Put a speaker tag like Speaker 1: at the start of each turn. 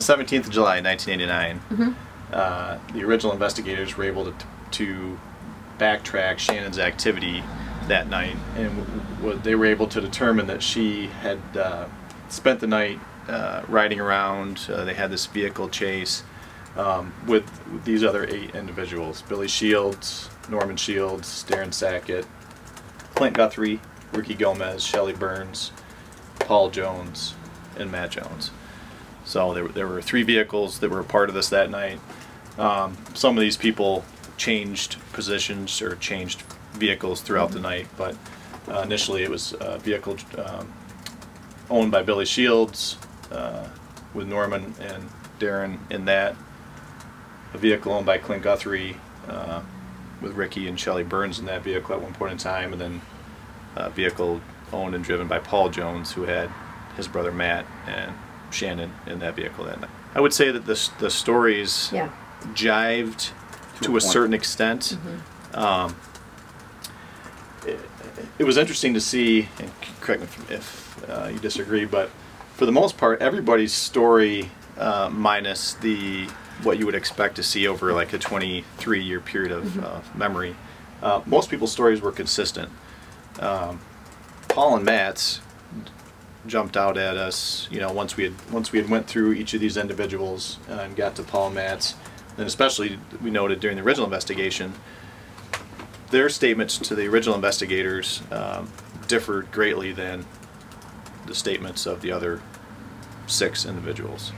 Speaker 1: 17th of July, 1989, the original investigators were able to backtrack Shannon's activity that night, and they were able to determine that she had spent the night riding around. They had this vehicle chase with these other 8 individuals: Billy Shields, Norman Shields, Darren Sackett, Clint Guthrie, Ricky Gomez, Shelley Burns, Paul Jones, and Matt Jones. So there were 3 vehicles that were a part of this that night. Some of these people changed positions or changed vehicles throughout the night, but initially it was a vehicle owned by Billy Shields with Norman and Darren in that, a vehicle owned by Clint Guthrie with Ricky and Shelley Burns in that vehicle at one point in time, and then a vehicle owned and driven by Paul Jones, who had his brother Matt and Shannon in that vehicle that night. I would say that the stories jived to a certain extent. It was interesting to see, and correct me if you disagree, but for the most part, everybody's story, minus what you would expect to see over like a 23-year period of memory, most people's stories were consistent. Paul and Matt's jumped out at us, you know, once we had went through each of these individuals and got to Paul and Matt's, and especially we noted during the original investigation, their statements to the original investigators differed greatly than the statements of the other 6 individuals.